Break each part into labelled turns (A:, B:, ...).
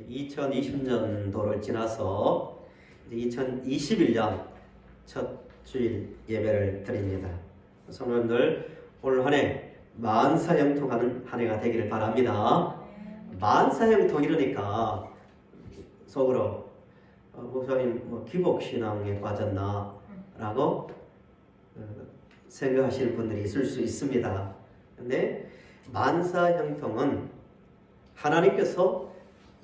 A: 2020년도를 지나서 이제 2021년 첫 주일 예배를 드립니다. 성도님들 올 한 해 만사형통하는 한 해가 되기를 바랍니다. 만사형통 이러니까 속으로 목사님 기복신앙에 빠졌나 라고 생각하시는 분들이 있을 수 있습니다. 근데 만사형통은 하나님께서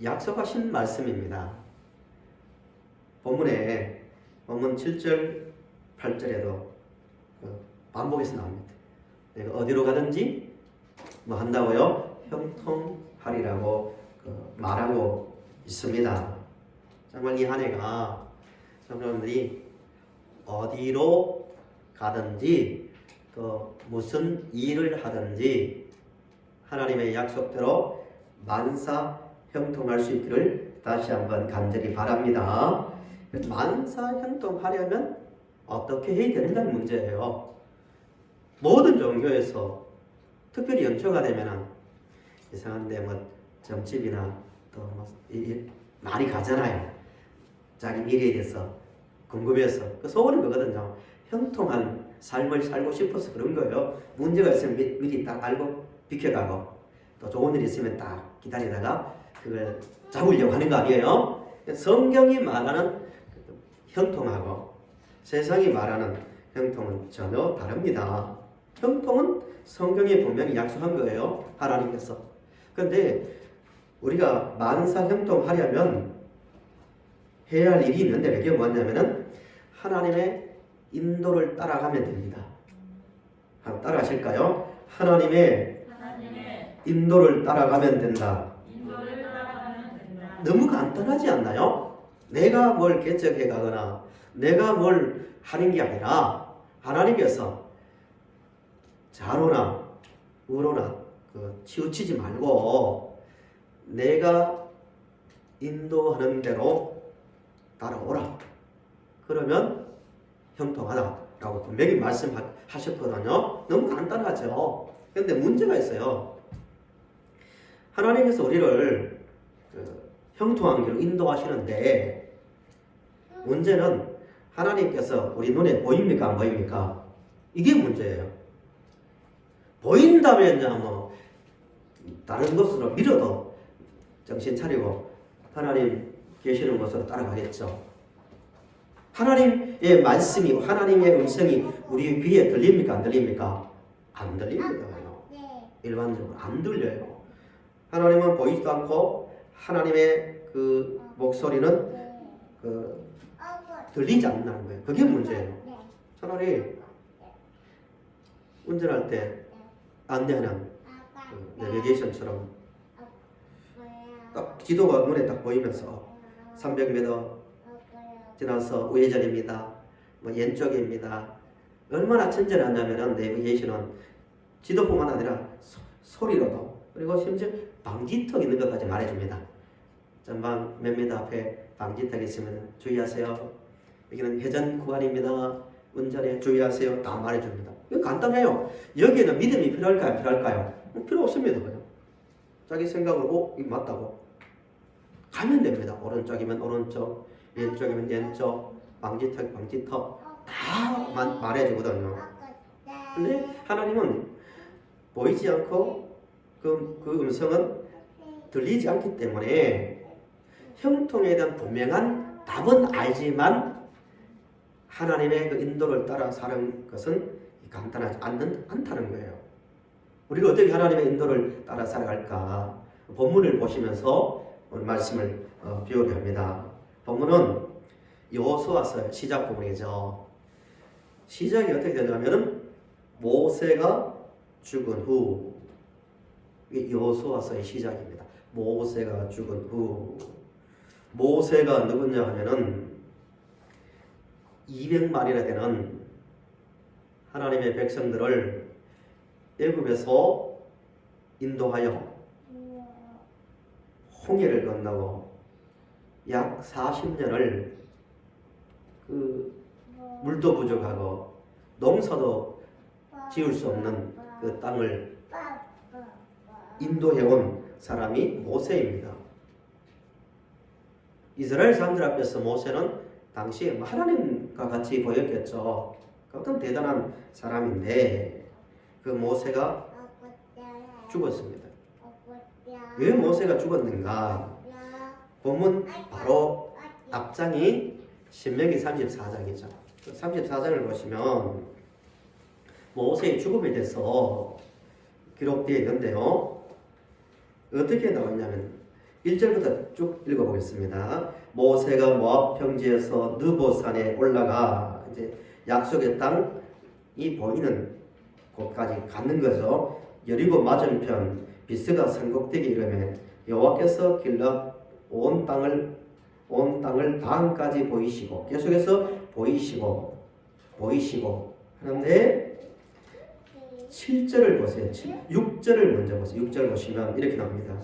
A: 약속하신 말씀입니다. 본문 7절 8절에도 반복해서 나옵니다. 내가 어디로 가든지 뭐 한다고요? 형통하리라고 말하고 있습니다. 정말 이 한 해가 여러분들이 어디로 가든지 또 무슨 일을 하든지 하나님의 약속대로 만사 형통할 수 있기를 다시 한번 간절히 바랍니다. 만사 형통하려면 어떻게 해야 되는가는 문제예요. 모든 종교에서 특별히 연초가 되면 이상한데 점집이나 또 많이 가잖아요. 자기 미래에 대해서 궁금해서 그 소원은 그거거든요. 형통한 삶을 살고 싶어서 그런 거예요. 문제가 있으면 미리 딱 알고 비켜가고 또 좋은 일이 있으면 딱 기다리다가 그걸 잡으려고 하는 거 아니에요? 성경이 말하는 형통하고 세상이 말하는 형통은 전혀 다릅니다. 형통은 성경에 분명히 약속한 거예요. 하나님께서. 그런데 우리가 만사 형통하려면 해야 할 일이 있는데 그게 뭐냐면은 하나님의 인도를 따라가면 됩니다. 한번 따라하실까요? 하나님의 인도를 따라가면 된다. 너무 간단하지 않나요? 내가 뭘 개척해 가거나 내가 뭘 하는 게 아니라 하나님께서 좌로나 우로나 치우치지 말고 내가 인도하는 대로 따라오라. 그러면 형통하다라고 분명히 말씀하셨거든요. 너무 간단하죠. 그런데 문제가 있어요. 하나님께서 우리를 형통한 길로 인도하시는데 문제는 하나님께서 우리 눈에 보입니까? 안 보입니까? 이게 문제예요. 보인다면 다른 것으로 밀어도 정신 차리고 하나님 계시는 곳으로 따라가겠죠. 하나님의 말씀이 하나님의 음성이 우리 귀에 들립니까? 안 들립니까? 안 들립니다. 일반적으로 안 들려요. 하나님은 보이지도 않고 하나님의 그 목소리는 들리지 않는다는 거예요. 그게 문제예요. 차라리 운전할 때 안내하는 내비게이션처럼 딱 지도가 눈에 딱 보이면서 300m 지나서 우회전입니다. 왼쪽입니다. 얼마나 친절하냐면 내비게이션은 지도뿐만 아니라 소리로도 그리고 심지어 방지턱 있는 것까지 말해줍니다. 전방 몇 미터 앞에 방지턱 있으면 주의하세요. 여기는 회전 구간입니다. 운전에 주의하세요. 다 말해줍니다. 이거 간단해요. 여기에는 믿음이 필요할까요? 안 필요할까요? 필요 없습니다. 그냥 자기 생각으로 이거 맞다고 가면 됩니다. 오른쪽이면 오른쪽, 왼쪽이면 왼쪽, 방지턱 다 말해주거든요. 근데 하나님은 보이지 않고 그 음성은 들리지 않기 때문에 형통에 대한 분명한 답은 알지만 하나님의 그 인도를 따라 사는 것은 간단하지 않다는 거예요. 우리가 어떻게 하나님의 인도를 따라 살아갈까? 본문을 보시면서 오늘 말씀을 배우려 합니다. 본문은 여호수아서 시작 부분이죠. 시작이 어떻게 되냐면 모세가 죽은 후, 이게 여호수아서의 시작입니다. 모세가 죽은 후. 모세가 누구냐 하면은 200만이나 되는 하나님의 백성들을 애굽에서 인도하여 홍해를 건너고 약 40년을 물도 부족하고 농사도 지을 수 없는 그 땅을 인도해온 사람이 모세입니다. 이스라엘 사람들 앞에서 모세는 당시에 하나님과 같이 보였겠죠. 어떤 대단한 사람인데 그 모세가 죽었습니다. 왜 모세가 죽었는가? 본문 바로 앞장이 신명기 34장이죠. 34장을 보시면 모세의 죽음에 대해서 기록되어 있는데요. 어떻게 나왔냐면 1절부터 쭉 읽어보겠습니다. 모세가 모압 평지에서 느보산에 올라가 이제 약속의 땅이 보이는 곳까지 가는 거죠. 여리고 맞은편 비스가 선곡되기 이르매 여호와께서 길러 온 땅을 다음까지 보이시고 계속해서 보이시고 하는데 7절을 보세요. 6절을 먼저 보세요. 6절 보시면 이렇게 나옵니다.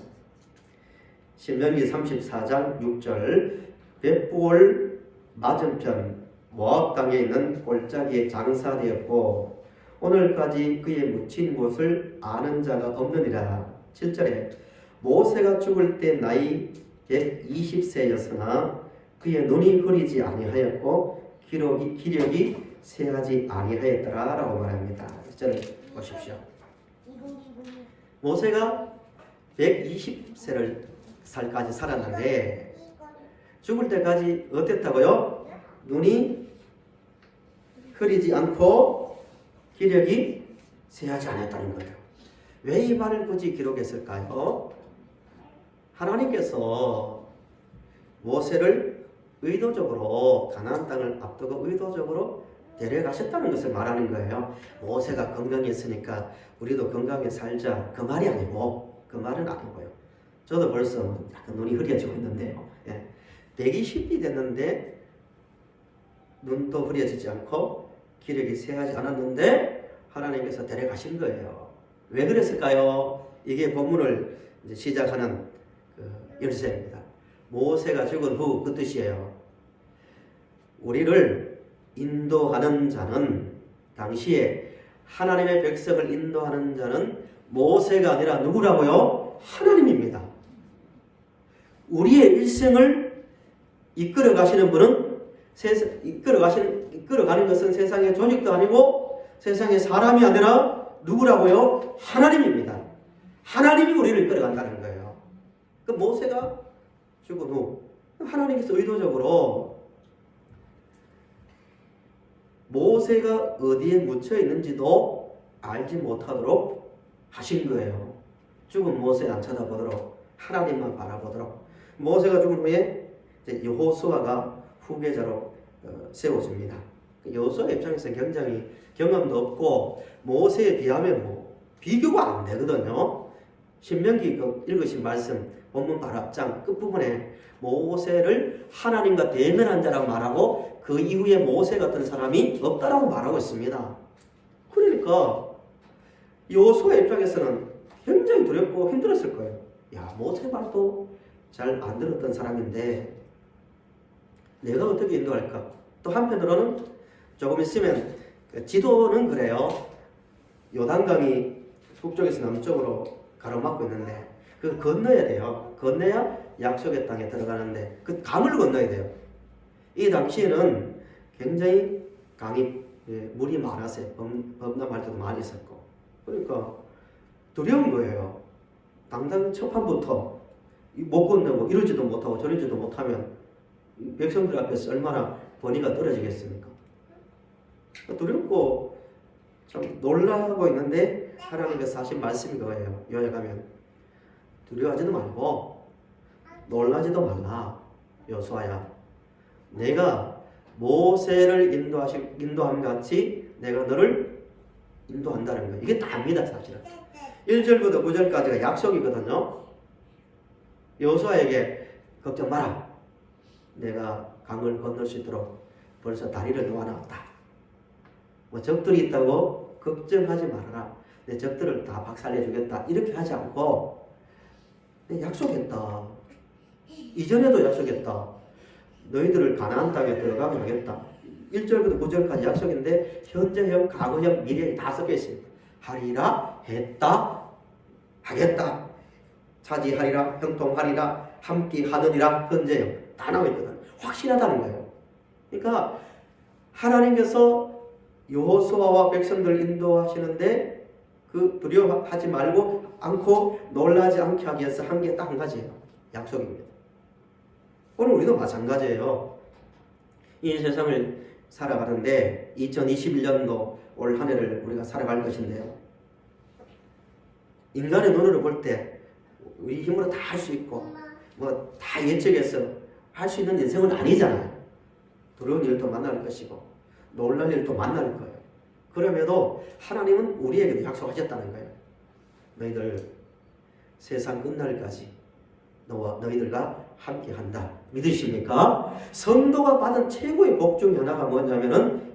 A: 신명기 34장 6절 벳부올 맞은편 모압 땅에 있는 골짜기에 장사되었고 오늘까지 그의 묻힌 곳을 아는 자가 없느니라. 7절에 모세가 죽을 때 나이 120세였으나 그의 눈이 흐리지 아니하였고 기력이 쇠하지 아니하였더라 라고 말합니다. 1절을 보십시오. 모세가 120살까지 살았는데 죽을 때까지 어땠다고요? 눈이 흐리지 않고 기력이 쇠하지 않았다는 거예요. 왜 이 말을 굳이 기록했을까요? 하나님께서 모세를 의도적으로 가나안 땅을 앞두고 의도적으로 데려가셨다는 것을 말하는 거예요. 모세가 건강했으니까 우리도 건강하게 살자 그 말이 아니고 그 말은 아니고요. 저도 벌써 약간 눈이 흐려지고 있는데요. 120이 됐는데 눈도 흐려지지 않고 기력이 쇠하지 않았는데 하나님께서 데려가신 거예요. 왜 그랬을까요? 이게 본문을 이제 시작하는 그 열쇠입니다. 모세가 죽은 후 그 뜻이에요. 우리를 인도하는 자는 당시에 하나님의 백성을 인도하는 자는 모세가 아니라 누구라고요? 하나님입니다. 우리의 일생을 이끌어 가시는 분은 이끌어가는 것은 세상의 조직도 아니고 세상의 사람이 아니라 누구라고요? 하나님입니다. 하나님이 우리를 이끌어간다는 거예요. 그 모세가 죽은 후 하나님께서 의도적으로 모세가 어디에 묻혀 있는지도 알지 못하도록 하신 거예요. 죽은 모세 안 쳐다보도록 하나님만 바라보도록. 모세가 죽은 후에 이제 여호수아가 후계자로 세워집니다. 여호수아 입장에서는 굉장히 경험도 없고 모세에 비하면 비교가 안 되거든요. 신명기 읽으신 말씀 본문 바로 앞장 끝부분에 모세를 하나님과 대면한 자라고 말하고 그 이후에 모세 같은 사람이 없다라고 말하고 있습니다. 그러니까 여호수아 입장에서는 굉장히 두렵고 힘들었을 거예요. 야, 모세 말도 잘 안 들었던 사람인데 내가 어떻게 인도할까? 또 한편으로는 조금 있으면 지도는 그래요. 요단강이 북쪽에서 남쪽으로 가로막고 있는데 그걸 건너야 돼요. 건너야 약속의 땅에 들어가는데 그 강을 건너야 돼요. 이 당시에는 굉장히 강이 물이 많았어요. 범람할 때도 많이 있었고 그러니까 두려운 거예요. 당장 첫판부터 못 건너고 이러지도 못하고 저러지도 못하면 백성들 앞에서 얼마나 번위가 떨어지겠습니까? 두렵고 좀 놀라고 있는데 하나님께서 하신 말씀이 그거예요. 요약하면 두려워하지도 말고 놀라지도 말라. 여호수아야, 내가 모세를 인도함 같이 내가 너를 인도한다는 거예요. 이게 답니다. 사실은 1절부터 9절까지가 약속이거든요. 여호수아에게 걱정 마라. 내가 강을 건널 수 있도록 벌써 다리를 놓아놨다. 적들이 있다고 걱정하지 말아라. 내 적들을 다 박살내주겠다. 이렇게 하지 않고 약속했다. 이전에도 약속했다. 너희들을 가나안 땅에 들어가게 하겠다. 1절부터 9절까지 약속인데 현재형, 과거형, 미래형이 다 섞여 있습니다. 하리라, 했다, 하겠다, 차지하리라, 형통하리라, 함께 하느니라, 현재형 다 나와 있거든. 확실하다는 거예요. 그러니까 하나님께서 여호수아와 백성들 인도하시는데 그 두려워하지 말고 않고 놀라지 않게 하기 위해서 한 게 딱 한 가지예요. 약속입니다. 오늘 우리도 마찬가지예요. 이 세상을 살아가는데 2021년도 올 한 해를 우리가 살아갈 것인데요. 인간의 눈으로 볼 때 우리 힘으로 다 할 수 있고 뭐 다 예측해서 할 수 있는 인생은 아니잖아요. 두려운 일도 만날 것이고 놀랄 일도 만날 거예요. 그럼에도 하나님은 우리에게도 약속하셨다는 거예요. 너희들 세상 끝날까지 너희들과 함께한다. 믿으십니까? 성도가 받은 최고의 복 중 하나가 뭐냐면은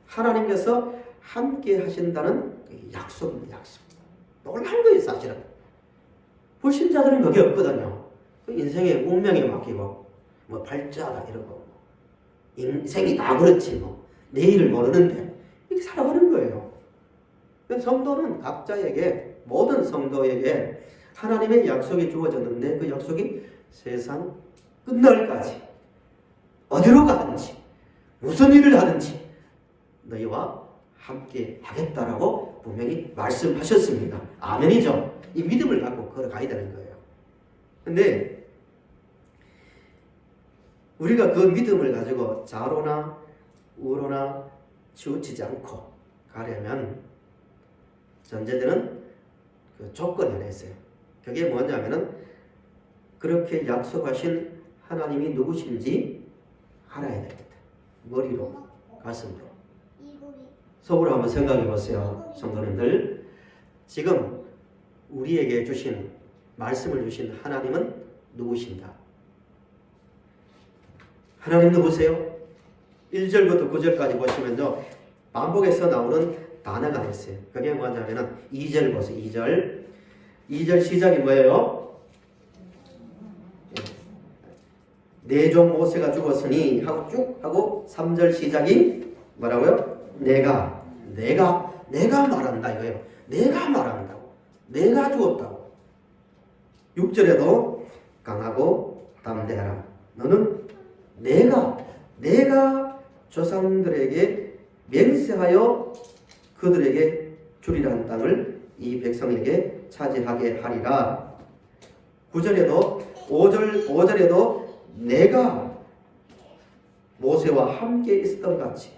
A: 하나님께서 함께 하신다는 약속입니다. 약속. 놀랄 거예요, 사실은. 불신자들은 그게 없거든요. 그 인생의 운명에 맡기고 뭐 팔자가 이러고 인생이 다 그렇지 뭐 내일을 모르는데 이렇게 살아가는 거예요. 성도는 각자에게 모든 성도에게 하나님의 약속이 주어졌는데 그 약속이 세상 끝날까지 어디로 가든지 무슨 일을 하든지 너희와 함께 하겠다라고 분명히 말씀하셨습니다. 아멘이죠. 이 믿음을 갖고 걸어가야 되는 거예요. 근데 우리가 그 믿음을 가지고 좌로나 우로나 치우치지 않고 가려면 전제되는 그 조건이 하나 있어요. 그게 뭐냐면은 그렇게 약속하신 하나님이 누구신지 알아야 됩니다. 머리로, 가슴으로. 속으로 한번 생각해 보세요. 성도님들. 지금 우리에게 주신 말씀을 주신 하나님은 누구신가? 하나님 누구세요? 1절부터 9절까지 보시면요. 반복해서 나오는 단어가 있어요. 그게 뭐냐면은 2절 보세요. 2절. 2절 시작이 뭐예요? 내 종 모세가 죽었으니 하고 쭉 하고 3절 시작이 뭐라고요? 내가 말한다 이거예요. 내가 말한다고. 내가 죽었다고. 6절에도 강하고 담대하라. 너는 내가 조상들에게 맹세하여 그들에게 주리라는 땅을 이 백성에게 차지하게 하리라. 9절에도 5절에도 내가 모세와 함께 있었던 같이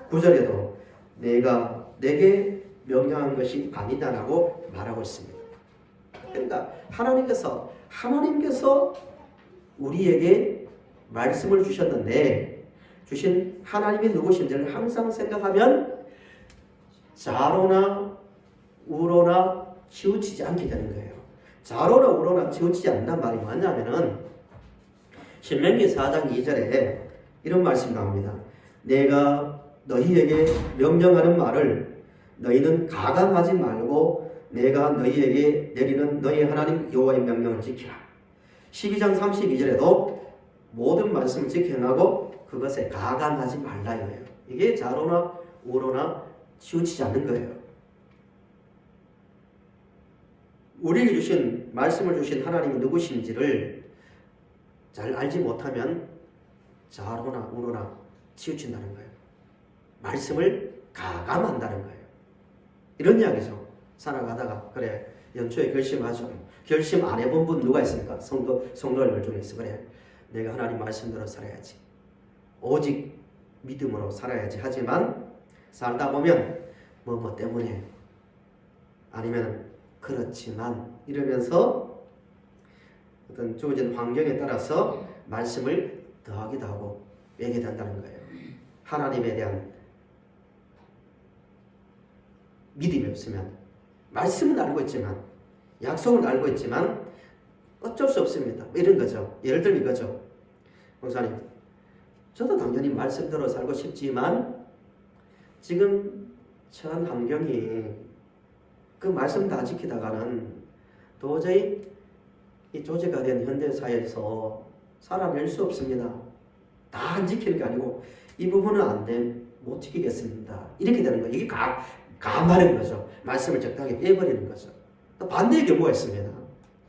A: 9절에도 내가 내게 명령한 것이 아니다라고 말하고 있습니다. 그러니까 하나님께서 우리에게 말씀을 주셨는데 주신 하나님이 누구신지를 항상 생각하면 좌로나 우로나 치우치지 않게 되는 거예요. 좌로나 우로나 치우치지 않는단 말이 뭐냐면은 신명기 4장 2절에 이런 말씀이 나옵니다. 내가 너희에게 명령하는 말을 너희는 가감하지 말고 내가 너희에게 내리는 너희 하나님 여호와의 명령을 지키라. 12장 32절에도 모든 말씀을 지켜나고 그것에 가감하지 말라 이거예요. 이게 좌로나 우로나 치우치지 않는 거예요. 우리에게 주신 말씀을 주신 하나님이 누구신지를 잘 알지 못하면 좌로나 우로나 치우친다는 거예요. 말씀을 가감한다는 거예요. 이런 이야기죠. 살아가다가 그래 연초에 결심하죠. 결심 안 해본 분 누가 있습니까? 성도님들 중에서 그래 내가 하나님 말씀대로 살아야지. 오직 믿음으로 살아야지. 하지만 살다 보면 뭐 때문에 아니면 그렇지만 이러면서 어떤 주어진 환경에 따라서 말씀을 더하기도 하고 빼게 된다는 거예요. 하나님에 대한 믿음이 없으면 말씀은 알고 있지만 약속은 알고 있지만 어쩔 수 없습니다. 이런 거죠. 예를 들면 이거죠. 목사님, 저도 당연히 말씀대로 살고 싶지만 지금 처한 환경이 그 말씀 다 지키다가는 도저히 이 조제가 된 현대사회에서 살아낼 수 없습니다. 다 안 지키는 게 아니고 이 부분은 안 돼. 못 지키겠습니다. 이렇게 되는 거예요. 이게 감하는 거죠. 말씀을 적당히 빼버리는 거죠. 또 반대의 경우가 있습니다.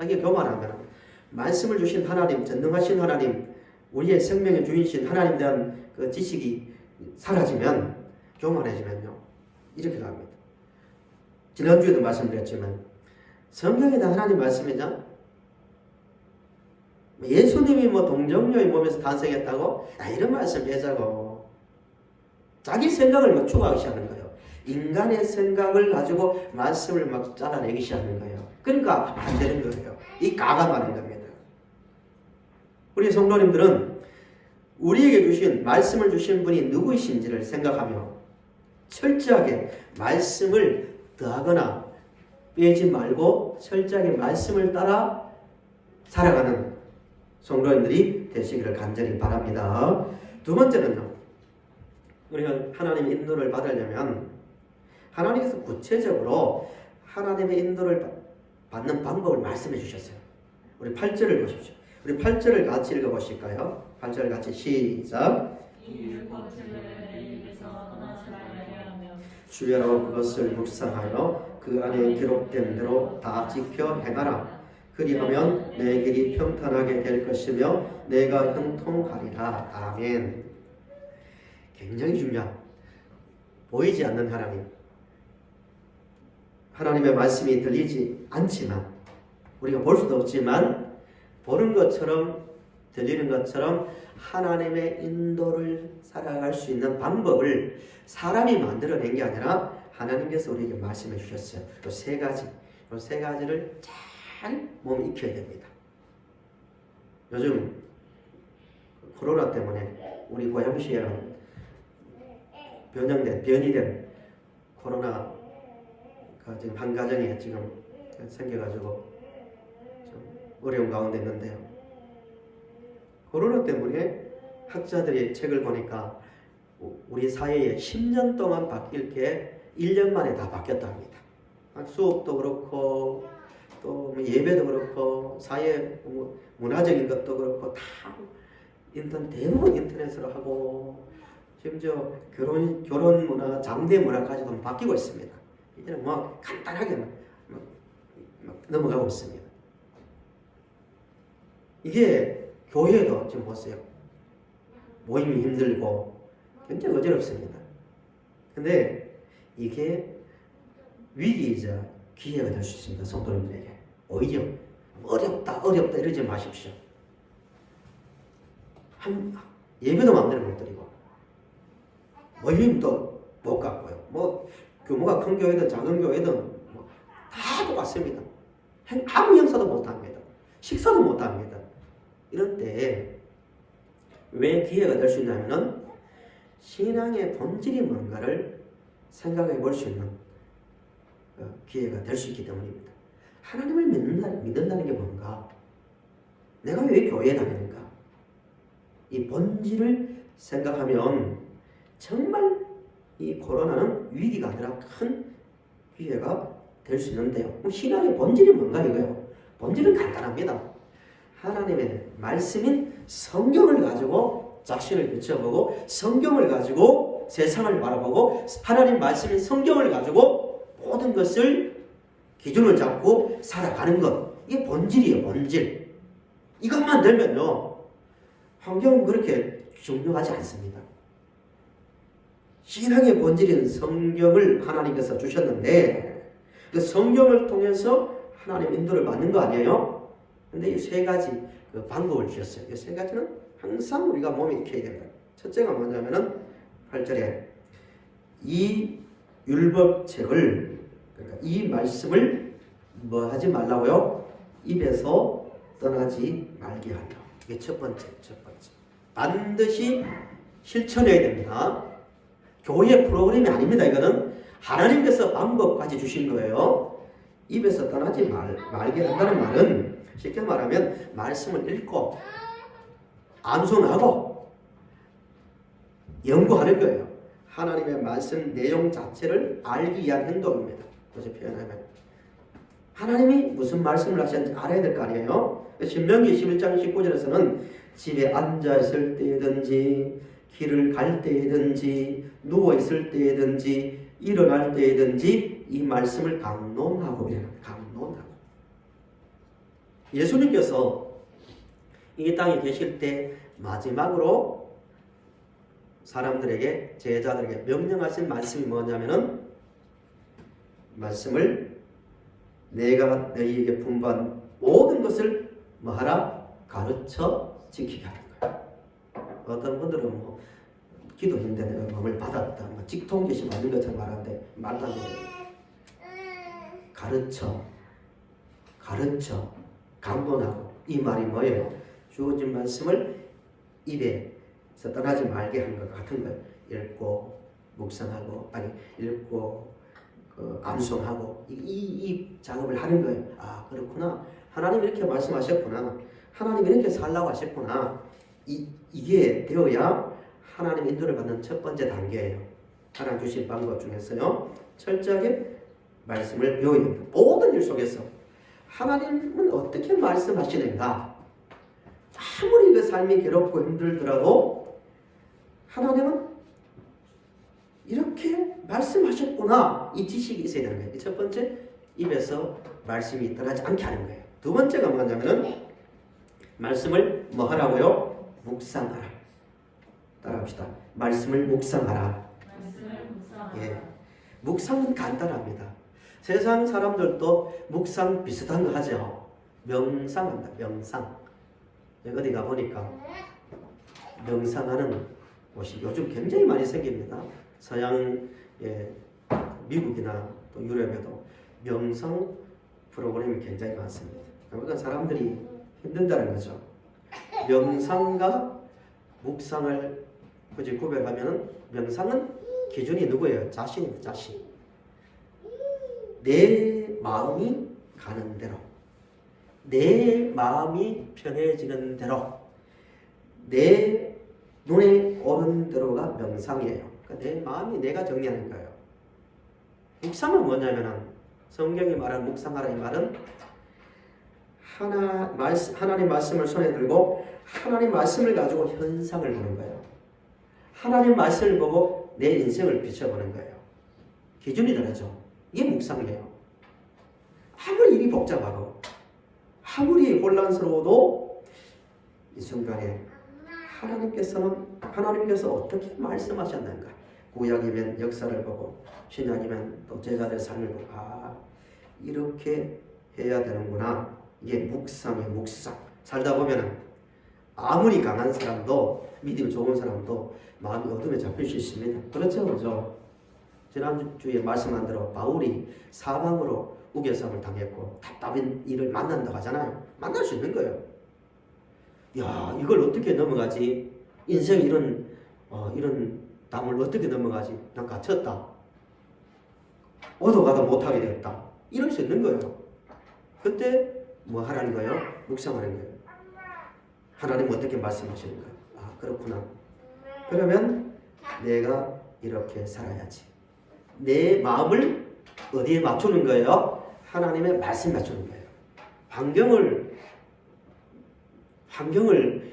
A: 이게 교만하면 말씀을 주신 하나님, 전능하신 하나님, 우리의 생명의 주인이신 하나님에 대한 그 지식이 사라지면, 교만해지면요, 이렇게 갑니다. 지난주에도 말씀드렸지만 성경에 대한 하나님 말씀이죠. 예수님이 뭐 동정녀의 몸에서 탄생했다고? 이런 말씀 해자고 자기 생각을 막 추구하기 시작하는 거예요. 인간의 생각을 가지고 말씀을 막 잘라내기 시작하는 거예요. 그러니까 안 되는 거예요. 이 가감하는 겁니다. 우리 성도님들은 우리에게 주신 말씀을 주신 분이 누구이신지를 생각하며 철저하게 말씀을 더하거나 빼지 말고 철저하게 말씀을 따라 살아가는 성도님들이 되시기를 간절히 바랍니다. 두 번째는요, 우리가 하나님의 인도를 받으려면 하나님께서 구체적으로 하나님의 인도를 받는 방법을 말씀해 주셨어요. 우리 8절을 보십시오. 우리 8절을 같이 읽어보실까요? 8절 같이 시작. 주야로 그것을 묵상하여 그 안에 기록된 대로 다 지켜 행하라. 그리하면 내 길이 평탄하게 될 것이며 내가 형통하리라. 아멘. 굉장히 중요한, 보이지 않는 하나님, 하나님의 말씀이 들리지 않지만, 우리가 볼 수도 없지만 보는 것처럼 들리는 것처럼 하나님의 인도를 살아갈 수 있는 방법을 사람이 만들어낸 게 아니라 하나님께서 우리에게 말씀해 주셨어요. 이 세 가지를 잘 몸에 익혀야 됩니다. 요즘 코로나 때문에 우리 고양시에는 변이 된 코로나가 지금 한 가정에 지금 생겨가지고 좀 어려운 가운데 있는데요. 코로나 때문에 학자들이 책을 보니까 우리 사회에 10년 동안 바뀔 게 1년 만에 다 바뀌었다 합니다. 수업도 그렇고 또 예배도 그렇고 사회 문화적인 것도 그렇고 다 대부분 인터넷으로 하고 심지어 결혼 문화, 장대 문화까지도 바뀌고 있습니다. 이제는 뭐 간단하게 막 넘어가고 있습니다. 이게 교회도 지금 보세요. 모임이 힘들고 굉장히 어지럽습니다. 근데 이게 위기이자 기회가 될 수 있습니다. 성도님들에게. 오히려 어렵다 이러지 마십시오. 예배도 마음대로 못 드리고 모임도 못 갔고요. 뭐 규모가 큰 교회든 작은 교회든 다 똑같습니다. 아무 행사도 못합니다. 식사도 못합니다. 이런 때에 왜 기회가 될 수 있냐면은 신앙의 본질이 뭔가를 생각해 볼 수 있는 기회가 될 수 있기 때문입니다. 하나님을 믿는다는 게 뭔가? 내가 왜 교회에 다니는가? 이 본질을 생각하면 정말 이 코로나는 위기가 아니라 큰 기회가 될 수 있는데요. 신앙의 본질이 뭔가 이거예요. 본질은 간단합니다. 하나님의 말씀인 성경을 가지고 자신을 비춰보고 성경을 가지고 세상을 바라보고 하나님 말씀인 성경을 가지고 모든 것을 기준을 잡고 살아가는 것. 이게 본질이에요. 본질. 이것만 되면요. 환경은 그렇게 중요하지 않습니다. 신앙의 본질인 성경을 하나님께서 주셨는데 그 성경을 통해서 하나님 인도를 받는 거 아니에요? 근데 이 세 가지 그 방법을 주셨어요. 이 세 가지는 항상 우리가 몸에 익혀야 된다. 첫째가 뭐냐면은 8절에 이 율법책을, 그러니까 이 말씀을 뭐 하지 말라고요? 입에서 떠나지 말게 하려. 이게 첫 번째. 반드시 실천해야 됩니다. 교회 프로그램이 아닙니다. 이거는 하나님께서 방법까지 주신 거예요. 입에서 떠나지 말게 한다는 말은 쉽게 말하면 말씀을 읽고 암송하고 연구하는 거예요. 하나님의 말씀 내용 자체를 알기 위한 행동입니다. 그래서 표현하면 하나님이 무슨 말씀을 하시는지 알아야 될 거 아니에요. 신명기 11장 19절에서는 집에 앉아있을 때든지 길을 갈 때든지 누워있을 때든지 일어날 때든지 이 말씀을 강론하고 예수님께서 이 땅에 계실 때 마지막으로 사람들에게 제자들에게 명령하신 말씀이 뭐냐면은 말씀을 내가 너희에게 분부한 모든 것을 뭐하라? 가르쳐 지키게 하는 거야. 어떤 분들은 뭐 기도 힘든데 내가 몸을 받았다, 뭐 직통계시 받은 것처럼 말하는데 말도 안 돼요. 가르쳐 강론하고 이 말이 뭐예요? 주어진 말씀을 입에서 떠나지 말게 하는 것 같은 거예요. 읽고 묵상하고 읽고 암송하고 이 작업을 하는 거예요. 아 그렇구나. 하나님 이렇게 말씀하셨구나. 하나님 이렇게 살라고 하셨구나. 이게 되어야 하나님 인도를 받는 첫 번째 단계예요. 하나님 주신 방법 중에서요. 철저하게 말씀을 배워야 합니다. 모든 일 속에서 하나님은 어떻게 말씀하시는가. 아무리 그 삶이 괴롭고 힘들더라도 하나님은 이렇게 말씀하셨구나. 이 지식이 있어야 되는 거예요. 첫 번째, 입에서 말씀이 떠나지 않게 하는 거예요. 두 번째가 뭐냐면은 말씀을 뭐 하라고요? 묵상하라. 따라합시다. 말씀을 묵상하라. 예, 묵상은 간단합니다. 세상 사람들도 묵상 비슷한 거 하죠. 명상한다. 명상. 어디 가보니까 명상하는 곳이 요즘 굉장히 많이 생깁니다. 서양 미국이나 또 유럽에도 명상 프로그램이 굉장히 많습니다. 그러니까 사람들이 힘든다는 거죠. 명상과 묵상을 굳이 구별하면 명상은 기준이 누구예요? 자신입니다. 자신. 내 마음이 가는 대로, 내 마음이 편해지는 대로, 내 눈에 오는 대로가 명상이에요. 그러니까 내 마음이 내가 정리하는 거예요. 묵상은 뭐냐면은 성경이 말하는 묵상하라 이 말은 하나님 말씀을 손에 들고 하나님 말씀을 가지고 현상을 보는 거예요. 하나님 말씀을 보고 내 인생을 비춰보는 거예요. 기준이 다르죠. 이게 묵상이에요. 아무리 일이 복잡하고 아무리 혼란스러워도 이 순간에 하나님께서 어떻게 말씀하셨는가. 구약이면 역사를 보고 신약이면 또 제자들의 삶을 보고 이렇게 해야 되는구나. 이게 묵상이에요. 묵상. 살다 보면 아무리 강한 사람도 믿음이 좋은 사람도 마음이 어둠에 잡힐 수 있습니다. 그렇죠? 그렇죠? 지난주에 말씀한 대로 바울이 사방으로 우겨쌈을 당했고 답답한 일을 만난다고 하잖아요. 만날 수 있는 거예요. 야, 이걸 어떻게 넘어가지? 인생 이런 담을 어떻게 넘어가지? 난 갇혔다. 오도 가도 못하게 됐다. 이럴 수 있는 거예요. 그때 뭐 하라는 거예요? 묵상하는 거예요. 하나님 어떻게 말씀하시는가? 그렇구나. 그러면 내가 이렇게 살아야지. 내 마음을 어디에 맞추는 거예요? 하나님의 말씀 맞추는 거예요. 환경을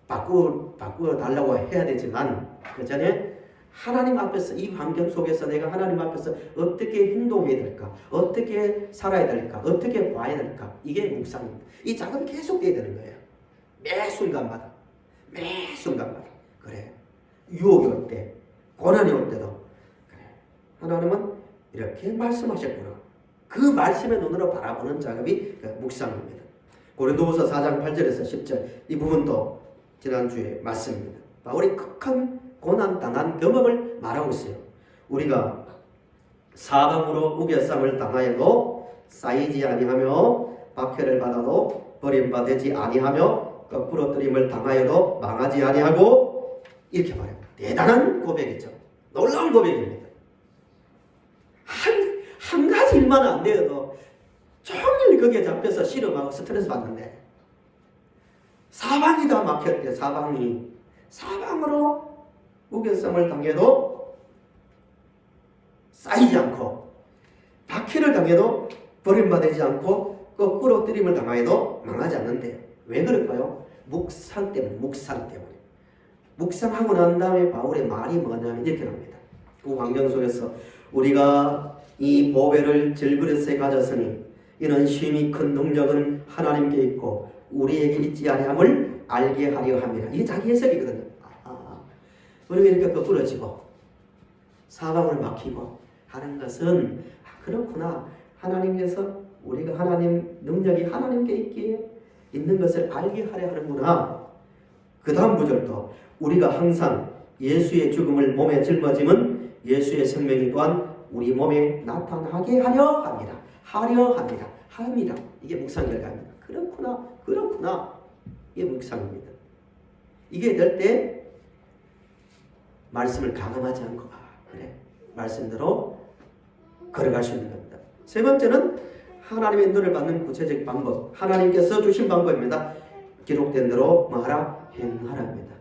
A: 바꾸어 달라고 해야 되지만 그 전에 하나님 앞에서 이 환경 속에서 내가 하나님 앞에서 어떻게 행동해야 될까? 어떻게 살아야 될까? 어떻게 봐야 될까? 이게 묵상입니다. 이 작업이 계속돼야 되는 거예요. 매 순간마다. 그래. 유혹이 올 때, 고난이 올 때도 그래. 하나님은 이렇게 말씀하셨구나. 그 말씀의 눈으로 바라보는 작업이 묵상입니다. 고린도후서 4장 8절에서 10절 이 부분도 지난주에 말씀입니다. 바울이 극한 고난 당한 경험을 말하고 있어요. 우리가 사방으로 우겨쌈을 당하여도 쌓이지 아니하며 박해를 받아도 버림받지 아니하며 거꾸로 뜨림을 당하여도 망하지 아니하고 이렇게 말해요. 대단한 고백이죠. 놀라운 고백입니다. 한 가지 일만 안 되어도 종일 거기에 잡혀서 씨름하고 스트레스 받는데 사방이 다 막혔대. 사방으로 무게성을 당해도 쌓이지 않고 박해를 당해도 버림받지 않고 거꾸로 뜨림을 당하여도 망하지 않는데 왜 그럴까요? 묵상 때문에. 묵상하고 난 다음에 바울의 말이 뭐냐면 이렇게 합니다. 그 환경 속에서 우리가 이 보배를 질그릇에 가졌으니 이는 심히 큰 능력은 하나님께 있고 우리에게 있지 아니함을 알게 하려 합니다. 이게 자기 해석이거든요. 우리가 이렇게 거꾸러지고 사방을 막히고 하는 것은 그렇구나. 하나님께서 우리가 하나님 능력이 하나님께 있기에 있는 것을 알게 하려 하는구나. 그 다음 구절도 우리가 항상 예수의 죽음을 몸에 짊어짐은 예수의 생명이 또한 우리 몸에 나타나게 하려 합니다. 하려 합니다. 합니다. 이게 묵상 결과입니다. 그렇구나. 이게 묵상입니다. 이게 될 때 말씀을 가감하지 않고 그래 말씀대로 걸어갈 수 있는 겁니다. 세 번째는 하나님의 인도를 받는 구체적 방법. 하나님께서 주신 방법입니다. 기록된 대로 뭐하라? 행하라입니다.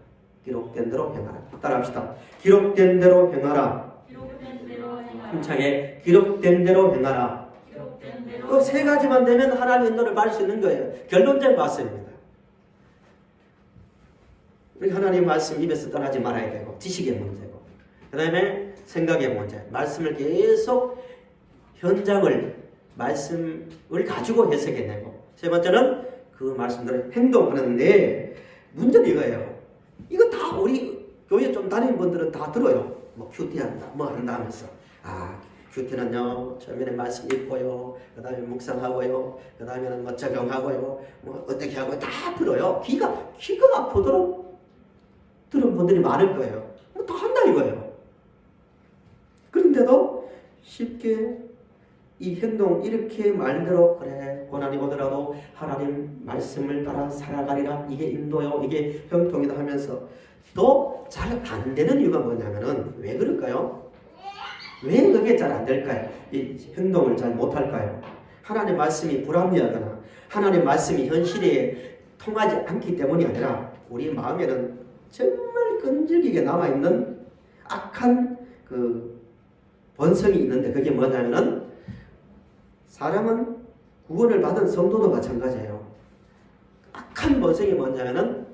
A: 기록된 대로 행하라. 따라합시다. 기록된 대로 행하라. 힘차게 기록된 대로 행하라. 그 세 가지만 되면 하나님의 인도를 받을 수 있는 거예요. 결론적 말씀입니다. 우리 하나님 말씀 입에서 떠나지 말아야 되고 지식의 문제고 그 다음에 생각의 문제. 말씀을 계속 현장을 말씀을 가지고 해석해내고 세 번째는 그 말씀대로 행동하는데 문제는 이거예요. 이거 다 우리 교회 좀 다니는 분들은 다 들어요. 뭐 큐티한다 뭐 한다 하면서 큐티는요 처음에는 말씀 읽고요 그 다음에 묵상하고요 그 다음에는 뭐 적용하고요 뭐 어떻게 하고요 다 들어요. 귀가 아프도록 들은 분들이 많을 거예요. 뭐 다 한다 이거예요. 그런데도 쉽게 이 행동 이렇게 말대로 그래 고난이 오더라도 하나님 말씀을 따라 살아가리라 이게 인도요 이게 형통이다 하면서 또 잘 안 되는 이유가 뭐냐면은 왜 그럴까요? 왜 그게 잘 안 될까요? 이 행동을 잘 못할까요? 하나님 말씀이 불합리하거나 하나님 말씀이 현실에 통하지 않기 때문이 아니라 우리 마음에는 정말 끈질기게 남아있는 악한 그 본성이 있는데 그게 뭐냐면은 사람은 구원을 받은 성도도 마찬가지예요. 악한 본성이 뭐냐면은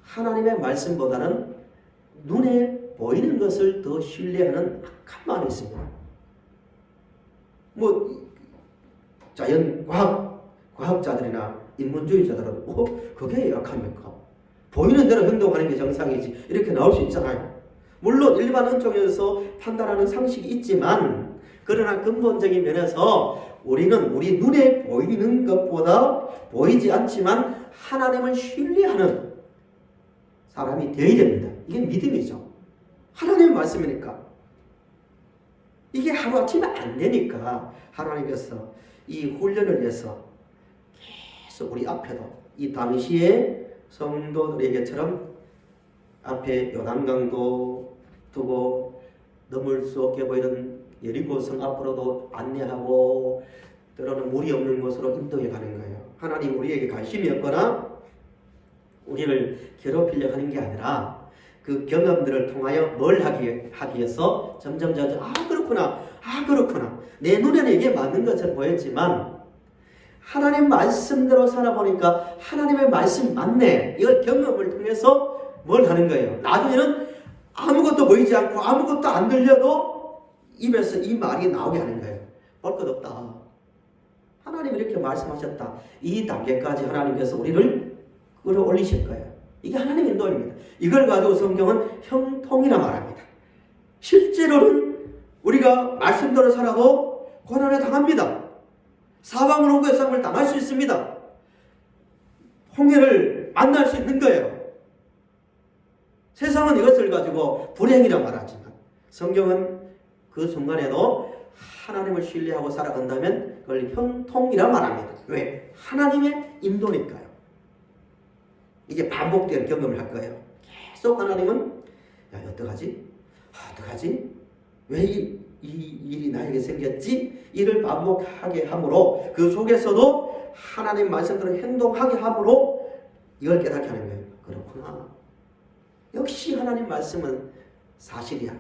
A: 하나님의 말씀보다는 눈에 보이는 것을 더 신뢰하는 악한 마음이 있습니다. 뭐 자연 과학자들이나 인문주의자들은 그게 약합니까? 보이는 대로 행동하는 게 정상이지 이렇게 나올 수 있잖아요. 물론 일반 은총에서 판단하는 상식이 있지만 그러나 근본적인 면에서 우리는 우리 눈에 보이는 것보다 보이지 않지만 하나님을 신뢰하는 사람이 되어야 됩니다. 이게 믿음이죠. 하나님의 말씀이니까. 이게 하루아침에 안 되니까 하나님께서 이 훈련을 위해서 계속 우리 앞에도 이 당시에 성도들에게처럼 앞에 요단강도 두고 넘을 수 없게 보이는 여리고성 앞으로도 안내하고 때로는 물이 없는 곳으로 인도해 가는 거예요. 하나님 우리에게 관심이 없거나 우리를 괴롭히려 하는 게 아니라 그 경험들을 통하여 뭘 하기 위해서 점점 그렇구나 내 눈에는 이게 맞는 것처럼 보였지만 하나님 말씀대로 살아보니까 하나님의 말씀 맞네. 이걸 경험을 통해서 뭘 하는 거예요. 나중에는 아무것도 보이지 않고 아무것도 안 들려도 입에서 이 말이 나오게 하는 거예요. 볼 것 없다. 하나님 이렇게 말씀하셨다. 이 단계까지 하나님께서 우리를 끌어올리실 거예요. 이게 하나님의 인도입니다. 이걸 가지고 성경은 형통이라 말합니다. 실제로는 우리가 말씀대로 살아도 고난에 당합니다. 사방을 오고의 싸움을 당할 수 있습니다. 홍해를 만날 수 있는 거예요. 세상은 이것을 가지고 불행이라 말하지만 성경은 그 순간에도 하나님을 신뢰하고 살아간다면 그걸 형통이라 말합니다. 왜? 하나님의 인도니까요. 이게 반복되는 경험을 할 거예요. 계속 하나님은 어떡하지? 왜 이 일이 나에게 생겼지? 이를 반복하게 함으로 그 속에서도 하나님 말씀대로 행동하게 함으로 이걸 깨닫게 하는 거예요. 그렇구나. 역시 하나님 말씀은 사실이야.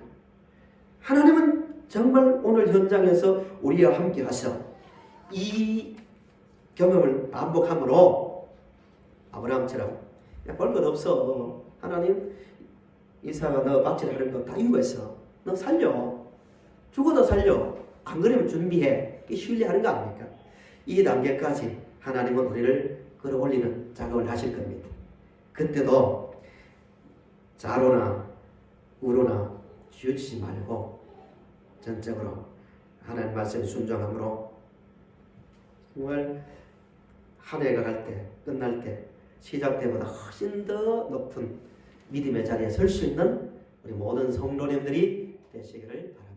A: 하나님은 정말 오늘 현장에서 우리와 함께 하셔. 이 경험을 반복함으로 아브라함처럼 볼 것 없어. 하나님 이사가 너 박질하는 거 다 이유가 있어. 너 살려. 죽어도 살려. 안 그러면 준비해. 신뢰하는 거 아닙니까? 이 단계까지 하나님은 우리를 끌어올리는 작업을 하실 겁니다. 그때도 좌로나 우로나 치우치지 말고 전적으로 하나님 말씀에 순종함으로 정말 한 해가 갈 때, 끝날 때, 시작 때보다 훨씬 더 높은 믿음의 자리에 설 수 있는 우리 모든 성도님들이 되시기를 바랍니다.